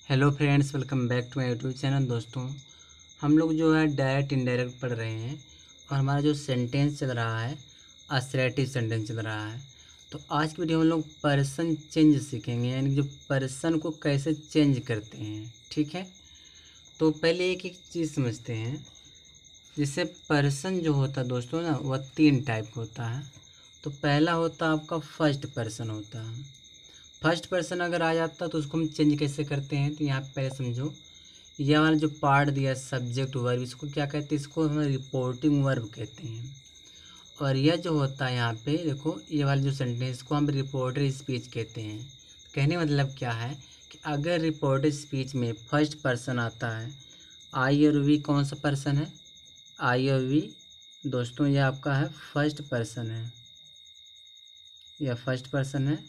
Hello friends, welcome back to my YouTube channel. दोस्तों, हम लोग जो है डायरेक्ट इनडायरेक्ट पढ़ रहे हैं और हमारा जो सेंटेंस चल रहा है असर्टिव सेंटेंस चल रहा है। तो आज की वीडियो में हम लोग पर्सन चेंज सीखेंगे, यानी जो पर्सन को कैसे चेंज करते हैं। ठीक है, तो पहले एक एक चीज़ समझते हैं। जैसे पर्सन जो होता है दोस्तों ना, वह 3 टाइप का होता है। तो पहला होता है आपका फर्स्ट पर्सन होता है। फर्स्ट पर्सन अगर आ जाता तो उसको हम चेंज कैसे करते हैं, तो यहाँ पे पहले समझो। यह वाला जो पार्ट दिया सब्जेक्ट वर्ब, इसको क्या कहते हैं? इसको हम रिपोर्टिंग वर्ब कहते हैं। और यह जो होता है यहाँ पे देखो, ये वाला जो सेंटेंस, इसको हम रिपोर्टर स्पीच कहते हैं। कहने मतलब क्या है कि अगर रिपोर्टर स्पीच में फर्स्ट पर्सन आता है, आई और वी कौन सा पर्सन है? आई और वी दोस्तों ये आपका है फर्स्ट पर्सन है, यह फर्स्ट पर्सन है।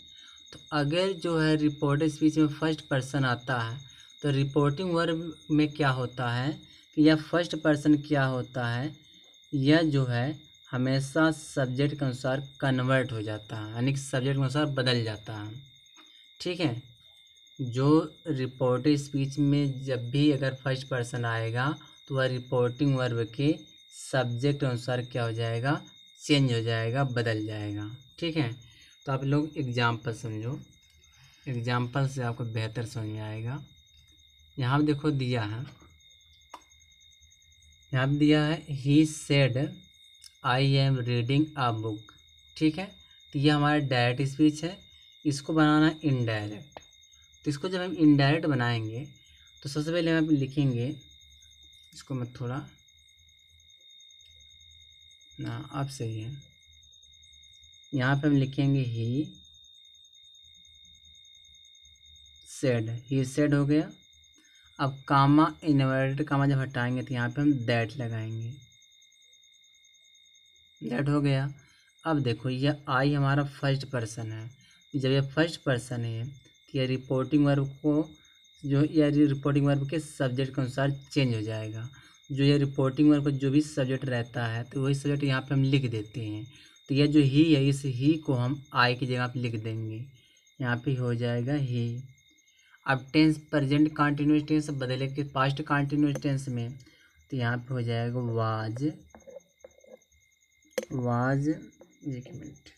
तो अगर जो है रिपोर्टेड स्पीच में फर्स्ट पर्सन आता है तो रिपोर्टिंग वर्ब में क्या होता है कि यह फर्स्ट पर्सन क्या होता है, यह जो है हमेशा सब्जेक्ट के अनुसार कन्वर्ट हो जाता है, यानी कि सब्जेक्ट के अनुसार बदल जाता है। ठीक है, जो रिपोर्टेड स्पीच में जब भी अगर फर्स्ट पर्सन आएगा तो वह रिपोर्टिंग वर्ब के सब्जेक्ट अनुसार क्या हो जाएगा? चेंज हो जाएगा, बदल जाएगा। ठीक है, तो आप लोग एग्जाम्पल समझो, एग्जाम्पल से आपको बेहतर समझ में आएगा। यहाँ देखो दिया है, यहाँ पे दिया है he said I am reading a book. ठीक है, तो ये हमारा डायरेक्ट स्पीच है। इसको बनाना है इनडायरेक्ट। तो इसको जब हम इनडायरेक्ट बनाएंगे तो सबसे पहले हम लिखेंगे, इसको मैं थोड़ा ना, अब सही है। यहाँ पे हम लिखेंगे ही सेड हो गया। अब कामा, इन्वर्टेड कामा जब हटाएंगे तो यहाँ पे हम दैट लगाएंगे, दैट हो गया। अब देखो यह आई हमारा फर्स्ट पर्सन है। जब यह फर्स्ट पर्सन है तो यह रिपोर्टिंग वर्ब को, जो यह रिपोर्टिंग वर्ब के सब्जेक्ट के अनुसार चेंज हो जाएगा। जो यह रिपोर्टिंग वर्ब का जो भी सब्जेक्ट रहता है तो वही सब्जेक्ट यहाँ पे हम लिख देते हैं। तो यह जो ही है, इस ही को हम आई की जगह पे लिख देंगे, यहाँ पे हो जाएगा ही। अब टेंस प्रेजेंट कंटिन्यूअस टेंस बदले के पास्ट कंटिन्यूअस टेंस में, तो यहाँ पे हो जाएगा वाज, एक मिनट,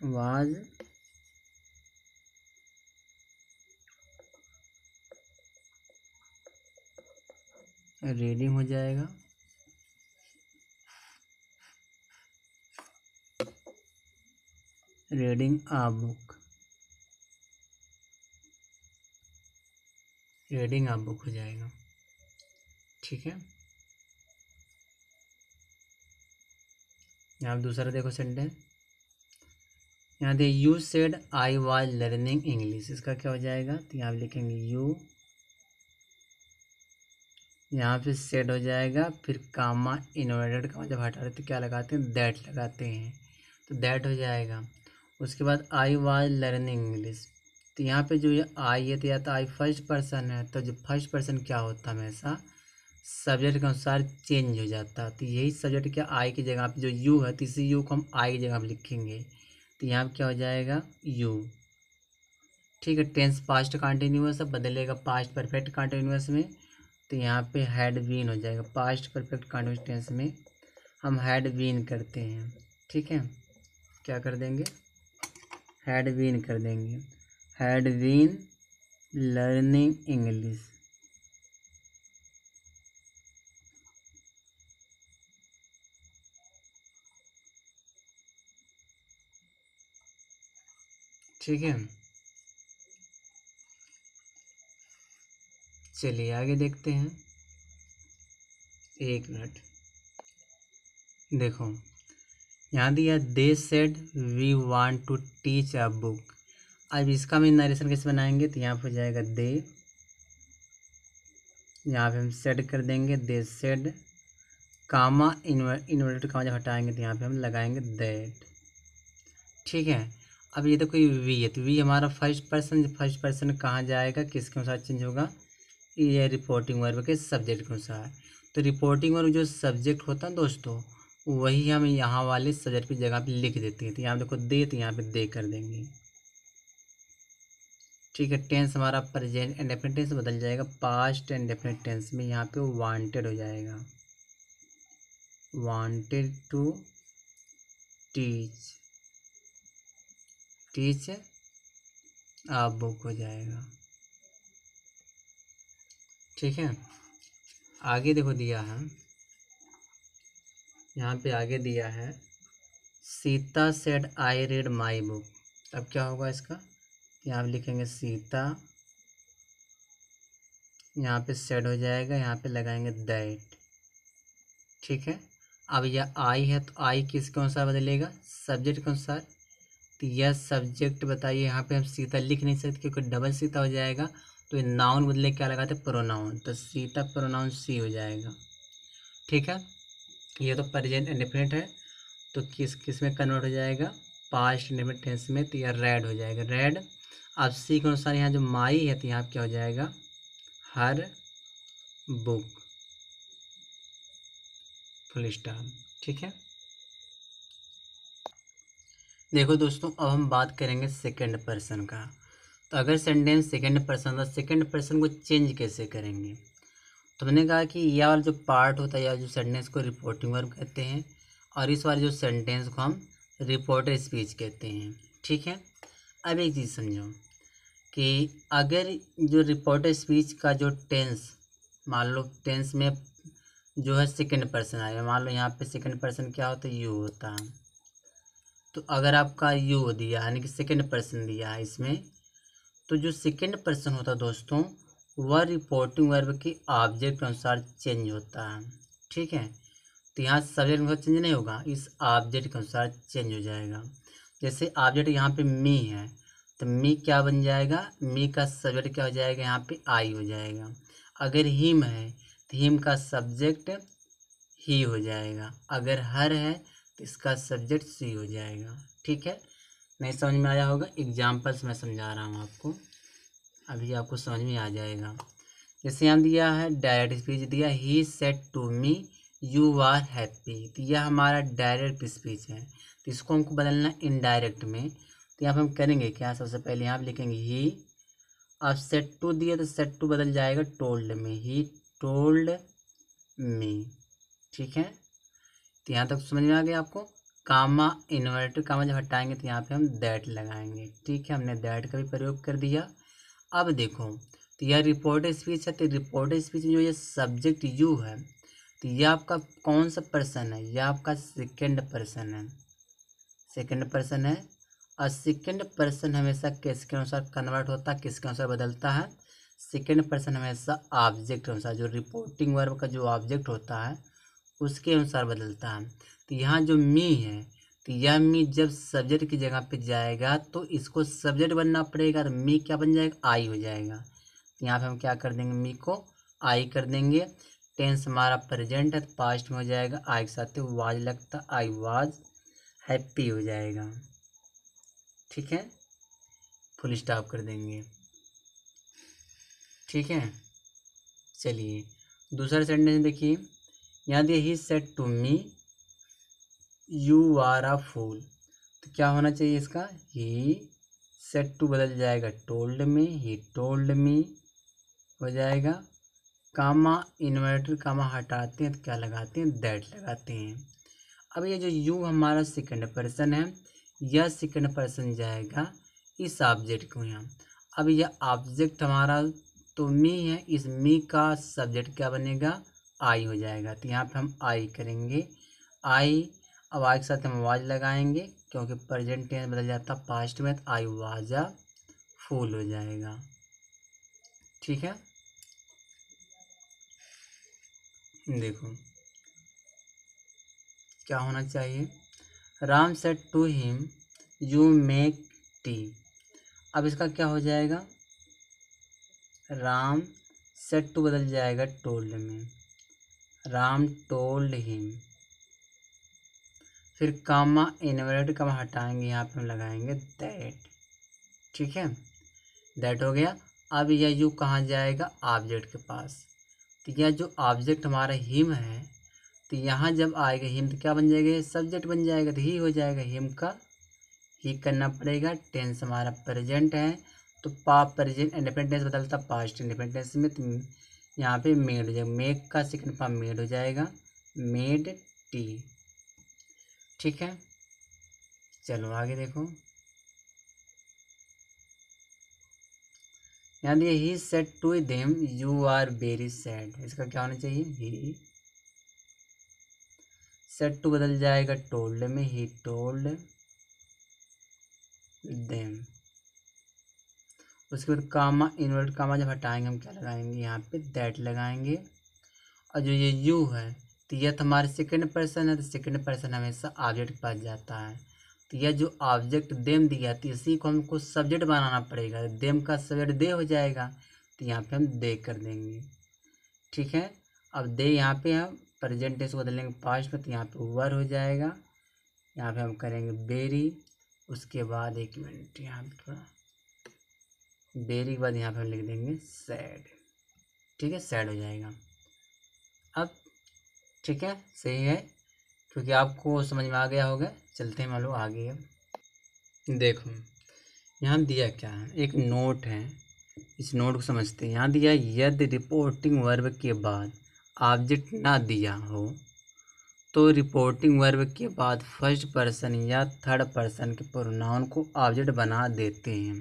वाज रीडिंग हो जाएगा, reading a book, reading a book हो जाएगा। ठीक है, यहाँ दूसरा देखो सेंटेंस, यहाँ they you said I was learning English. इसका क्या हो जाएगा? तो यहाँ लिखेंगे यू, यहाँ पे सेड हो जाएगा, फिर कामा, इन्वर्टेड कामा जब हटा रहे तो क्या लगाते हैं? दैट लगाते हैं, तो दैट हो जाएगा। उसके बाद आई वाज लर्निंग इंग्लिश। तो यहाँ पे जो ये आई है तो या तो आई फर्स्ट पर्सन है, तो जो फर्स्ट पर्सन क्या होता है हमेशा सब्जेक्ट के अनुसार चेंज हो जाता है। तो यही सब्जेक्ट क्या आई की जगह पे जो यू है, तो इसी यू को हम आई की जगह पे लिखेंगे, तो यहाँ पे क्या हो जाएगा? यू। ठीक है, टेंस पास्ट कंटिन्यूअस बदलेगा पास्ट परफेक्ट कंटिन्यूअस में, तो यहाँ पे हैड बीन हो जाएगा। पास्ट परफेक्ट कंटिन्यूअस टेंस में हम हैड बीन करते हैं। ठीक है, क्या कर देंगे? हैड बीन कर देंगे, हैड बीन लर्निंग इंग्लिश। ठीक है, चलिए आगे देखते हैं। एक मिनट, देखो यहाँ दिया they said we want to teach a book. अब इसका भी नरेशन कैसे बनाएंगे? तो यहाँ पर हो जाएगा दे, यहाँ पे हम सेड कर देंगे, they said, comma, inverted comma जब हटाएंगे तो यहाँ पे हम लगाएंगे दैट। ठीक है, अब ये तो कोई वी है, तो वी हमारा फर्स्ट पर्सन, फर्स्ट पर्सन कहाँ जाएगा, किसके अनुसार चेंज होगा? ये रिपोर्टिंग वर्ब के सब्जेक्ट के अनुसार। तो रिपोर्टिंग वर्ब जो सब्जेक्ट होता है दोस्तों, वही हम यहाँ वाले सब्जेक्ट की जगह पे लिख देते हैं। तो यहाँ देखो दे, तो यहाँ पे दे कर देंगे। ठीक है। टेंस हमारा प्रेजेंट इंडेफिनिट टेंस बदल जाएगा पास्ट इंडेफिनिट टेंस में। यहाँ पे वांटेड हो जाएगा, wanted to teach, teach a book हो जाएगा। ठीक है। आगे देखो दिया है, यहाँ पे आगे दिया है Sita said I read my book. अब क्या होगा इसका, यहाँ पे लिखेंगे सीता, यहाँ पे सेड हो जाएगा, यहाँ पे लगाएंगे दैट। ठीक है। अब यह आई है तो आई किसके अनुसार बदलेगा, सब्जेक्ट के अनुसार। तो यह सब्जेक्ट बताइए, यहाँ पे हम सीता लिख नहीं सकते क्योंकि डबल सीता हो जाएगा, तो ये नाउन बदले क्या लगाते प्रोनाउन, तो सीता प्रोनाउन सी हो जाएगा। ठीक है। ये तो प्रेजेंट इंडेफिनिट है, तो किस किस में कन्वर्ट हो जाएगा, पास्ट इंडेफिनिट टेंस में। तो यह रेड हो जाएगा, रेड। अब सी के अनुसार यहाँ जो माई है तो यहाँ क्या हो जाएगा, हर बुक, फुल स्टॉप। ठीक है। देखो दोस्तों, अब हम बात करेंगे सेकंड पर्सन का। तो अगर सेंटेंस सेकंड पर्सन था, सेकंड पर्सन को चेंज कैसे करेंगे। तो मैंने कहा कि यह वाला जो पार्ट होता है या जो सेंटेंस को रिपोर्टिंग वर्ब कहते हैं, और इस वाले जो सेंटेंस को हम रिपोर्टेड स्पीच कहते हैं। ठीक है। अब एक चीज़ समझो कि अगर जो रिपोर्टेड स्पीच का जो टेंस, मान लो टेंस में जो है सेकंड पर्सन आया, मान लो यहाँ पे सेकंड पर्सन क्या होता है, यू होता है। तो अगर आपका यू दिया यानी कि सेकंड पर्सन दिया है इसमें, तो जो सेकंड पर्सन होता है दोस्तों, वह रिपोर्टिंग वर्ब के ऑब्जेक्ट के अनुसार चेंज होता है। ठीक है। तो यहाँ सब्जेक्ट अनुसार चेंज नहीं होगा, इस ऑब्जेक्ट के अनुसार चेंज हो जाएगा। जैसे ऑब्जेक्ट यहाँ पे मी है, तो मी क्या बन जाएगा, मी का सब्जेक्ट क्या हो जाएगा, यहाँ पे आई हो जाएगा। अगर हिम है तो हिम का सब्जेक्ट ही हो जाएगा। अगर हर है तो इसका सब्जेक्ट सी हो जाएगा। ठीक है। नहीं समझ में आया होगा, एग्जाम्पल्स मैं समझा रहा हूँ आपको, अभी आपको समझ में आ जाएगा। जैसे यहाँ दिया है डायरेक्ट स्पीच दिया, he said to me you are happy. तो यह हमारा डायरेक्ट स्पीच है, तो इसको हमको बदलना इनडायरेक्ट में। तो यहाँ पर हम करेंगे क्या, सबसे पहले यहाँ पर लिखेंगे ही। अब सेड टू दिया तो सेड टू बदल जाएगा टोल्ड में, ही टोल्ड मी। ठीक है। तो यहाँ तक समझ में आ गया आपको। कामा इन्वर्टेड कामा जब हटाएंगे तो यहाँ पे हम दैट लगाएंगे। ठीक है, हमने दैट का भी प्रयोग कर दिया। अब देखो, तो यह रिपोर्टेड स्पीच है, तो रिपोर्टेड स्पीच में जो ये सब्जेक्ट यू है, तो यह आपका कौन सा पर्सन है, यह आपका सेकंड पर्सन है, सेकंड पर्सन है। और सेकंड पर्सन हमेशा किसके अनुसार कन्वर्ट होता है, किसके अनुसार बदलता है, सेकंड पर्सन हमेशा ऑब्जेक्ट के अनुसार, जो रिपोर्टिंग वर्ब का जो ऑब्जेक्ट होता है उसके अनुसार बदलता है। तो यहाँ जो मी है, तो यह मी जब सब्जेक्ट की जगह पे जाएगा तो इसको सब्जेक्ट बनना पड़ेगा, तो मी क्या बन जाएगा, आई हो जाएगा। तो यहाँ पे हम क्या कर देंगे, मी को आई कर देंगे। टेंस हमारा प्रेजेंट है तो पास्ट में हो जाएगा, आई के साथ वाज लगता, आई वाज हैप्पी हो जाएगा। ठीक है, फुल स्टॉप कर देंगे। ठीक है। चलिए दूसरा सेंटेंस देखिए, यहाँ दिए ही said to me you are a fool. तो क्या होना चाहिए इसका, ही सेड टू बदल जाएगा told me, he told me हो जाएगा। कामा इन्वर्टेड कामा हटाते हैं तो क्या लगाते हैं, दैट लगाते हैं। अब ये जो यू हमारा सेकंड पर्सन है, यह सेकंड पर्सन जाएगा इस ऑब्जेक्ट को यहाँ। अब यह ऑब्जेक्ट हमारा तो मी है, इस मी का सब्जेक्ट क्या बनेगा, आई हो जाएगा। तो यहाँ पे हम आई करेंगे, आई। अब आई के साथ हम वाज लगाएंगे क्योंकि प्रेजेंट टेंस बदल जाता पास्ट में, तो आई वाज अ फूल हो जाएगा। ठीक है। देखो क्या होना चाहिए, Ram said to him you make tea. अब इसका क्या हो जाएगा, राम सेड टू बदल जाएगा टोल्ड में, राम टोल्ड हिम। फिर कामा इन्वर्टेड कामा हटाएंगे, यहाँ पे हम लगाएंगे दैट। ठीक है, दैट हो गया। अब यह यू कहाँ जाएगा, ऑब्जेक्ट के पास। तो यह जो ऑब्जेक्ट हमारा हिम है, तो यहाँ जब आएगा हिम तो क्या बन जाएगा, सब्जेक्ट बन जाएगा, तो ही हो जाएगा। हिम का ही करना पड़ेगा, टेंस हमारा प्रेजेंट है तो तो प्रेजेंट इंडिपेंडेंस बदलता पास्ट इंडिपेंडेंस में, तो यहाँ पे मेड हो जाएगा, मेक का सेकंड फॉर्म मेड हो जाएगा, मेड टी। ठीक है, चलो आगे देखो। यहाँ दिए ही said to them you are very sad, इसका क्या होना चाहिए, ही सेड टू बदल जाएगा टोल्ड में, ही टोल्ड देम। उसके बाद कामा, इन्वर्ट कामा जब हटाएंगे हम क्या लगाएंगे, यहाँ पे दैट लगाएंगे। और जो ये यू है तो यह तो हमारे सेकंड पर्सन है, तो सेकंड पर्सन हमेशा ऑब्जेक्ट के पास जाता है। तो यह जो ऑब्जेक्ट देम दिया तो इसी को हमको सब्जेक्ट बनाना पड़ेगा, देम का सब्जेक्ट दे हो जाएगा, तो यहाँ पे हम दे कर देंगे। ठीक है, अब दे यहाँ पे हम प्रेजेंट टेंस को बदलेंगे पास्ट में, तो यहाँ पे वर हो जाएगा। यहाँ पे हम करेंगे बेरी, उसके बाद एक मिनट यहाँ पे थोड़ा बेरी के बाद यहाँ पे हम लिख देंगे सैड। ठीक है, सैड हो जाएगा। अब ठीक है, सही है, क्योंकि आपको समझ में आ गया होगा। चलते हैं मान लो आगे। देखो यहाँ दिया क्या है, एक नोट है, इस नोट को समझते हैं। यहाँ दिया यदि रिपोर्टिंग वर्ब के बाद ऑब्जेक्ट ना दिया हो तो रिपोर्टिंग वर्ब के बाद फर्स्ट पर्सन या थर्ड पर्सन के प्रोनाउन को ऑब्जेक्ट बना देते हैं।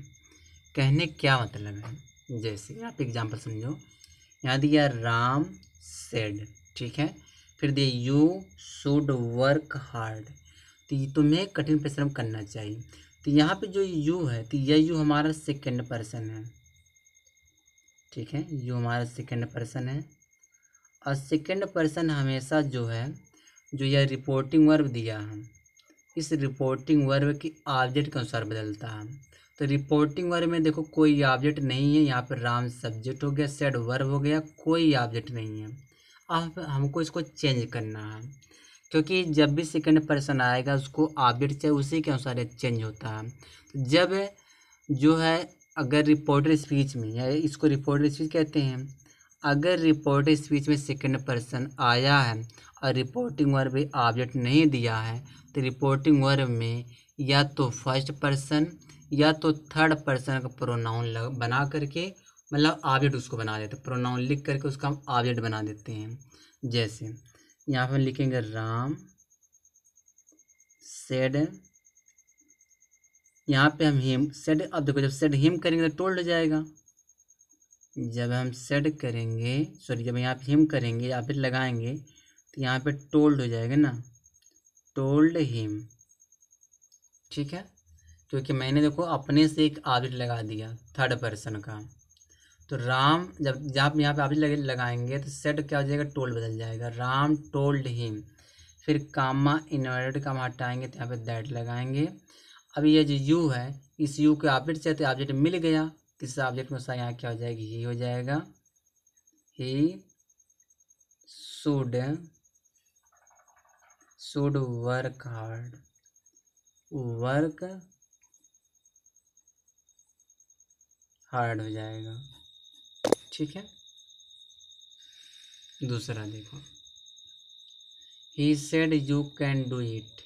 कहने क्या मतलब है, जैसे यहाँ पे एग्जांपल समझो। यहाँ दिया राम सेड, ठीक है, फिर दिया यू शुड वर्क हार्ड, तो तुम्हें कठिन परिश्रम करना चाहिए। तो यहाँ पे जो यू है तो यह यू हमारा सेकंड पर्सन है। ठीक है, यू हमारा सेकंड पर्सन है, और सेकंड पर्सन हमेशा जो है, जो यह रिपोर्टिंग वर्ब दिया है, इस रिपोर्टिंग वर्ब की ऑब्जेक्ट के अनुसार बदलता है। तो रिपोर्टिंग वर्ब में देखो कोई ऑब्जेक्ट नहीं है, यहाँ पर राम सब्जेक्ट हो गया, सेड वर्ब हो गया, कोई ऑब्जेक्ट नहीं है। अब हमको इसको चेंज करना है, क्योंकि जब भी सेकंड पर्सन आएगा उसको ऑब्जेक्ट चाहिए, उसी के अनुसार चेंज होता है। तो जब जो है अगर रिपोर्टर स्पीच में, या इसको रिपोर्टर स्पीच कहते हैं, अगर रिपोर्टर स्पीच में सेकंड पर्सन आया है और रिपोर्टिंग वर्ब ऑब्जेक्ट नहीं दिया है, तो रिपोर्टिंग वर्ब में या तो फर्स्ट पर्सन या तो थर्ड पर्सन का प्रोनाउन बना करके, मतलब ऑब्जेक्ट उसको बना देते हैं, प्रोनाउन लिख करके उसका हम ऑब्जेक्ट बना देते हैं। जैसे यहाँ पर लिखेंगे राम सेड, यहाँ पे हम हिम सेड। अब देखो जब सेड हिम करेंगे तो टोल्ड हो जाएगा, जब हम सेड करेंगे, सॉरी जब यहाँ पे हिम करेंगे या फिर लगाएंगे तो यहाँ पे टोल्ड हो जाएगा ना, टोल्ड हिम। ठीक है, क्योंकि मैंने देखो अपने से एक ऑब्जेक्ट लगा दिया थर्ड पर्सन का। तो राम जब यहाँ पे ऑब्जेक्ट लगाएंगे तो सेड क्या हो जाएगा, टोल्ड बदल जाएगा, राम टोल्ड हिम। फिर कामा इन्वर्टेड कामा हटाएंगे तो यहाँ पे दैट लगाएंगे। अब ये जो यू है, इस यू के ऑब्जेक्ट चाहते ऑब्जेक्ट मिल गया, तीसरा ऑब्जेक्ट में यहाँ क्या हो जाएगी, ही हो जाएगा, he should work hard, work hard हो जाएगा। ठीक है, दूसरा देखो, he said you can do it.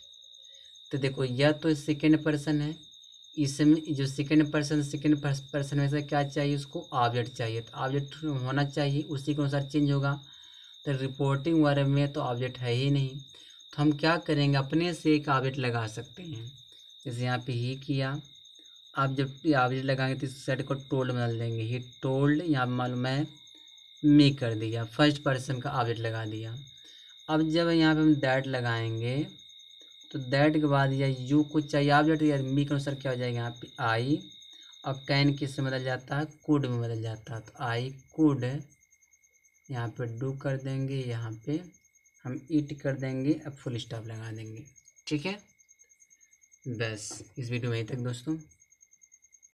तो देखो यह तो सेकेंड पर्सन है, इसमें जो सेकेंड पर्सन में से क्या चाहिए, उसको ऑब्जेक्ट चाहिए, तो ऑब्जेक्ट होना चाहिए, उसी के अनुसार चेंज होगा। तो रिपोर्टिंग वर्ब में तो ऑब्जेक्ट है ही नहीं, तो हम क्या करेंगे, अपने से एक ऑब्जेक्ट लगा सकते हैं। जैसे यहाँ पे ही किया, आप जब ऑब्जेक्ट लगाएंगे तो इस सेट को टोल्ड बदल देंगे, ही टोल्ड, यहाँ मालूम है मी कर दिया, फर्स्ट पर्सन का ऑब्जेक्ट लगा दिया। अब जब यहाँ पे हम दैट लगाएंगे तो दैट के बाद या यू को चाहिए ऑब्जेक्ट, या मी के अनुसार क्या हो जाएगा, यहाँ पे आई, और कैन किस से बदल जाता है, कुड में बदल जाता है, तो आई कुड, यहाँ पे डू कर देंगे, यहाँ पे हम ईट कर देंगे, अब फुल स्टॉप लगा देंगे। ठीक है, बस इस वीडियो में यहीं तक दोस्तों।